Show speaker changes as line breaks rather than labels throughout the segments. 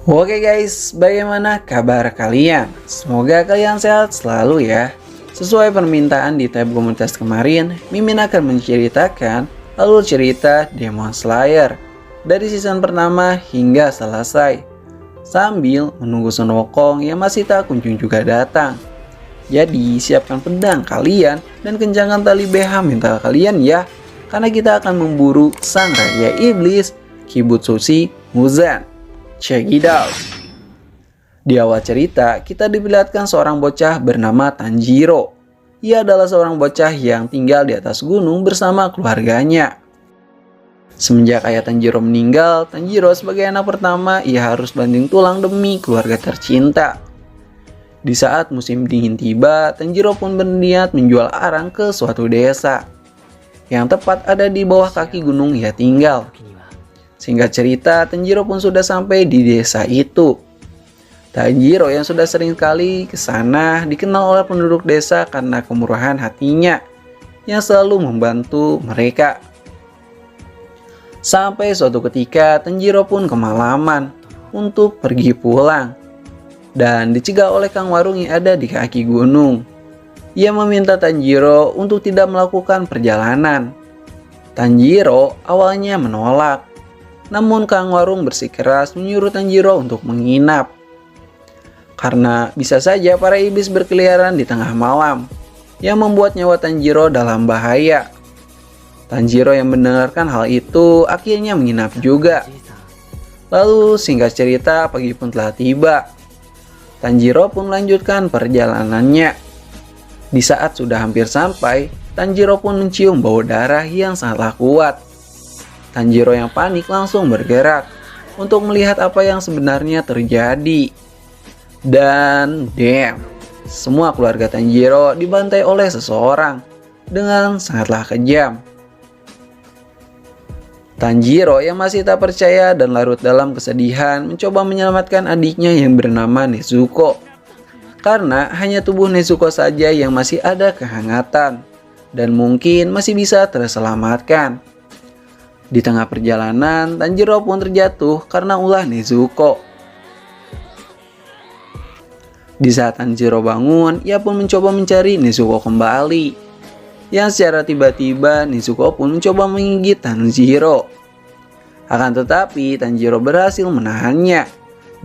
Oke guys, bagaimana kabar kalian? Semoga kalian sehat selalu ya. Sesuai permintaan di tab komunitas kemarin, Mimin akan menceritakan alur cerita Demon Slayer dari season pertama hingga selesai, sambil menunggu Sun Wukong yang masih tak kunjung juga datang. Jadi siapkan pedang kalian dan kencangkan tali BH mental kalian ya, karena kita akan memburu sang Raja Iblis, Kibutsushi Muzan. Check it out. Di awal cerita, kita diperlihatkan seorang bocah bernama Tanjiro. Ia adalah seorang bocah yang tinggal di atas gunung bersama keluarganya. Semenjak ayah Tanjiro meninggal, Tanjiro sebagai anak pertama, ia harus banting tulang demi keluarga tercinta. Di saat musim dingin tiba, Tanjiro pun berniat menjual arang ke suatu desa yang tepat ada di bawah kaki gunung ia tinggal. Singkat cerita, Tanjiro pun sudah sampai di desa itu. Tanjiro yang sudah sering kali ke sana dikenal oleh penduduk desa karena kemurahan hatinya yang selalu membantu mereka. Sampai suatu ketika Tanjiro pun kemalaman untuk pergi pulang dan dicegah oleh Kang Warung yang ada di kaki gunung. Ia meminta Tanjiro untuk tidak melakukan perjalanan. Tanjiro awalnya menolak. Namun Kang Warung bersikeras menyuruh Tanjiro untuk menginap. Karena bisa saja para iblis berkeliaran di tengah malam, yang membuat nyawa Tanjiro dalam bahaya. Tanjiro yang mendengarkan hal itu akhirnya menginap juga. Lalu singkat cerita pagi pun telah tiba. Tanjiro pun melanjutkan perjalanannya. Di saat sudah hampir sampai, Tanjiro pun mencium bau darah yang sangatlah kuat. Tanjiro yang panik langsung bergerak untuk melihat apa yang sebenarnya terjadi. Dan semua keluarga Tanjiro dibantai oleh seseorang dengan sangatlah kejam. Tanjiro yang masih tak percaya dan larut dalam kesedihan mencoba menyelamatkan adiknya yang bernama Nezuko. Karena hanya tubuh Nezuko saja yang masih ada kehangatan dan mungkin masih bisa terselamatkan. Di tengah perjalanan, Tanjiro pun terjatuh karena ulah Nezuko. Di saat Tanjiro bangun, ia pun mencoba mencari Nezuko kembali. Yang secara tiba-tiba, Nezuko pun mencoba menggigit Tanjiro. Akan tetapi, Tanjiro berhasil menahannya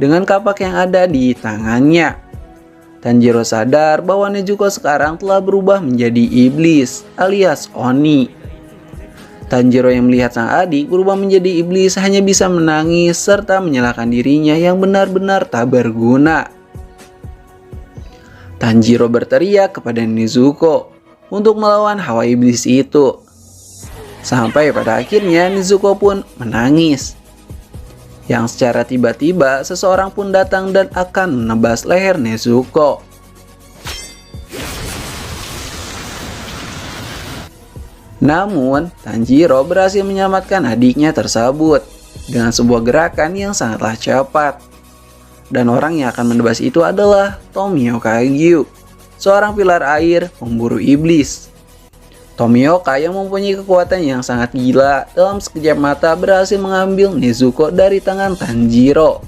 dengan kapak yang ada di tangannya. Tanjiro sadar bahwa Nezuko sekarang telah berubah menjadi iblis alias Oni. Tanjiro yang melihat sang adik berubah menjadi iblis hanya bisa menangis serta menyalahkan dirinya yang benar-benar tak berguna. Tanjiro berteriak kepada Nezuko untuk melawan hawa iblis itu. Sampai pada akhirnya Nezuko pun menangis. Yang secara tiba-tiba seseorang pun datang dan akan menebas leher Nezuko. Namun, Tanjiro berhasil menyelamatkan adiknya tersebut dengan sebuah gerakan yang sangatlah cepat. Dan orang yang akan menebas itu adalah Tomioka Gyu, seorang pilar air pemburu iblis. Tomioka yang mempunyai kekuatan yang sangat gila dalam sekejap mata berhasil mengambil Nezuko dari tangan Tanjiro.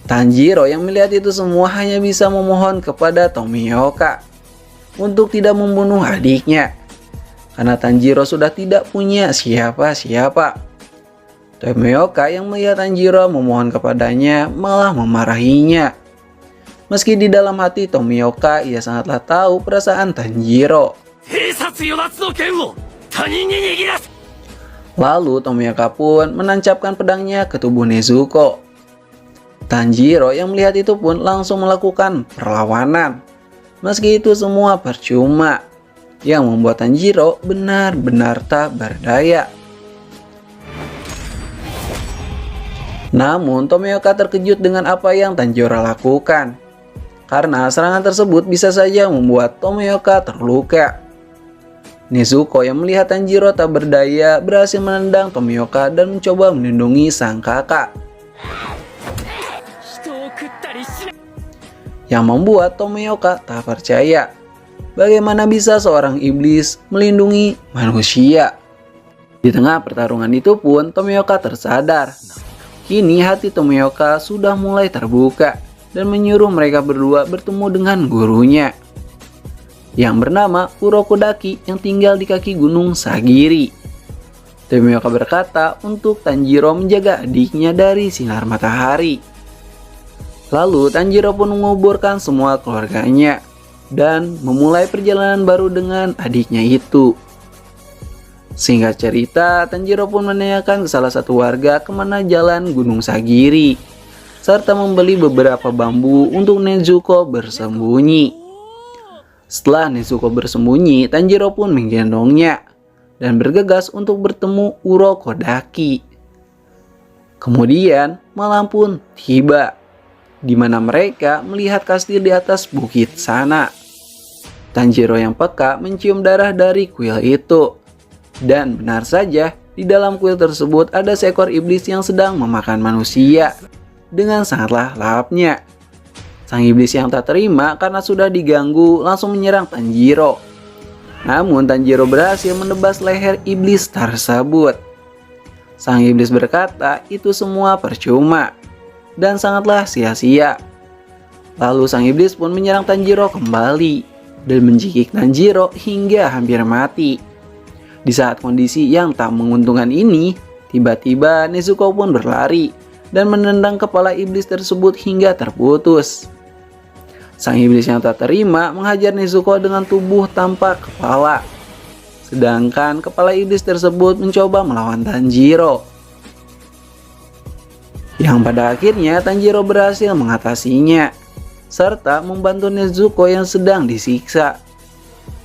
Tanjiro yang melihat itu semua hanya bisa memohon kepada Tomioka untuk tidak membunuh adiknya, karena Tanjiro sudah tidak punya siapa-siapa. Tomioka yang melihat Tanjiro memohon kepadanya malah memarahinya. Meski di dalam hati Tomioka ia sangatlah tahu perasaan Tanjiro. Lalu Tomioka pun menancapkan pedangnya ke tubuh Nezuko. Tanjiro yang melihat itu pun langsung melakukan perlawanan. Meski itu semua percuma, yang membuat Tanjiro benar-benar tak berdaya. Namun Tomioka terkejut dengan apa yang Tanjiro lakukan, karena serangan tersebut bisa saja membuat Tomioka terluka. Nezuko yang melihat Tanjiro tak berdaya berhasil menendang Tomioka dan mencoba melindungi sang kakak. Yang membuat Tomioka tak percaya bagaimana bisa seorang iblis melindungi manusia. Di tengah pertarungan itu pun Tomioka tersadar. Kini hati Tomioka sudah mulai terbuka dan menyuruh mereka berdua bertemu dengan gurunya yang bernama Urokodaki yang tinggal di kaki gunung Sagiri. Tomioka berkata untuk Tanjiro menjaga adiknya dari sinar matahari. Lalu Tanjiro pun menguburkan semua keluarganya dan memulai perjalanan baru dengan adiknya itu. Singkat cerita, Tanjiro pun menanyakan ke salah satu warga kemana jalan Gunung Sagiri, serta membeli beberapa bambu untuk Nezuko bersembunyi. Setelah Nezuko bersembunyi, Tanjiro pun menggendongnya dan bergegas untuk bertemu Urokodaki. Kemudian malam pun tiba, di mana mereka melihat kastil di atas bukit sana. Tanjiro yang peka mencium darah dari kuil itu. Dan benar saja, di dalam kuil tersebut ada seekor iblis yang sedang memakan manusia dengan sangatlah lahapnya. Sang iblis yang tak terima karena sudah diganggu langsung menyerang Tanjiro. Namun Tanjiro berhasil menebas leher iblis tersebut. Sang iblis berkata itu semua percuma dan sangatlah sia-sia. Lalu sang iblis pun menyerang Tanjiro kembali dan menjikik Tanjiro hingga hampir mati. Di saat kondisi yang tak menguntungkan ini, tiba-tiba Nezuko pun berlari dan menendang kepala iblis tersebut hingga terputus. Sang iblis yang tak terima menghajar Nezuko dengan tubuh tanpa kepala. Sedangkan kepala iblis tersebut mencoba melawan Tanjiro. Yang pada akhirnya Tanjiro berhasil mengatasinya, serta membantu Nezuko yang sedang disiksa.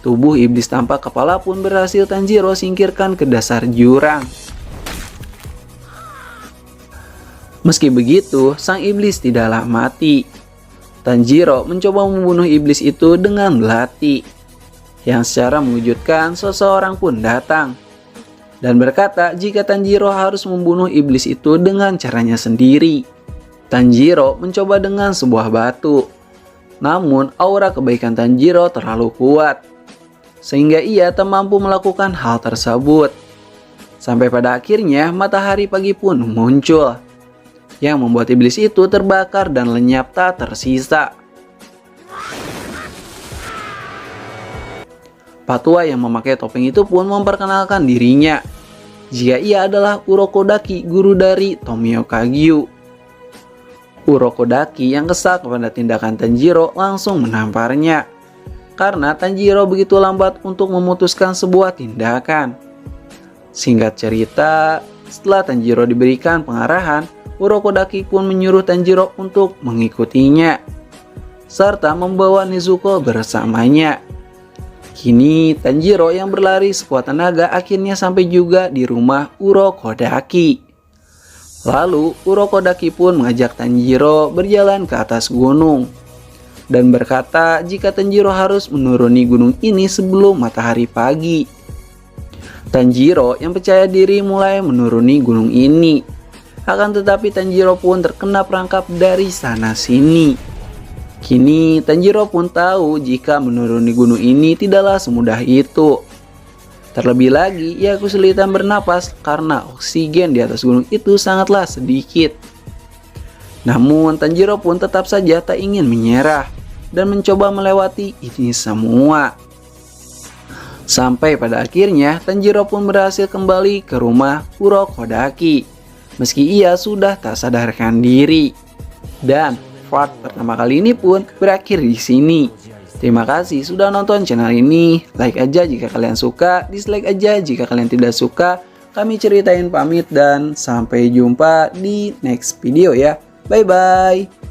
Tubuh iblis tanpa kepala pun berhasil Tanjiro singkirkan ke dasar jurang. Meski begitu, sang iblis tidaklah mati. Tanjiro mencoba membunuh iblis itu dengan belati. Yang secara mengejutkan, seseorang pun datang dan berkata jika Tanjiro harus membunuh iblis itu dengan caranya sendiri. Tanjiro mencoba dengan sebuah batu. Namun aura kebaikan Tanjiro terlalu kuat, sehingga ia tak mampu melakukan hal tersebut. Sampai pada akhirnya matahari pagi pun muncul, yang membuat iblis itu terbakar dan lenyap tak tersisa. Patwa yang memakai topeng itu pun memperkenalkan dirinya jika ia adalah Urokodaki, guru dari Tomioka Gyu. Urokodaki yang kesal kepada tindakan Tanjiro langsung menamparnya karena Tanjiro begitu lambat untuk memutuskan sebuah tindakan. Singkat cerita, setelah Tanjiro diberikan pengarahan, Urokodaki pun menyuruh Tanjiro untuk mengikutinya, serta membawa Nezuko bersamanya. Kini Tanjiro yang berlari sekuat tenaga akhirnya sampai juga di rumah Urokodaki. Lalu Urokodaki pun mengajak Tanjiro berjalan ke atas gunung dan berkata jika Tanjiro harus menuruni gunung ini sebelum matahari pagi. Tanjiro yang percaya diri mulai menuruni gunung ini. Akan tetapi Tanjiro pun terkena perangkap dari sana sini. Kini Tanjiro pun tahu jika menuruni gunung ini tidaklah semudah itu. Terlebih lagi ia kesulitan bernapas karena oksigen di atas gunung itu sangatlah sedikit. Namun Tanjiro pun tetap saja tak ingin menyerah dan mencoba melewati ini semua. Sampai pada akhirnya Tanjiro pun berhasil kembali ke rumah Urokodaki meski ia sudah tak sadarkan diri. Dan part pertama kali ini pun berakhir di sini. Terima kasih sudah nonton channel ini. Like aja jika kalian suka, dislike aja jika kalian tidak suka. Kami ceritain pamit dan sampai jumpa di next video ya. Bye bye.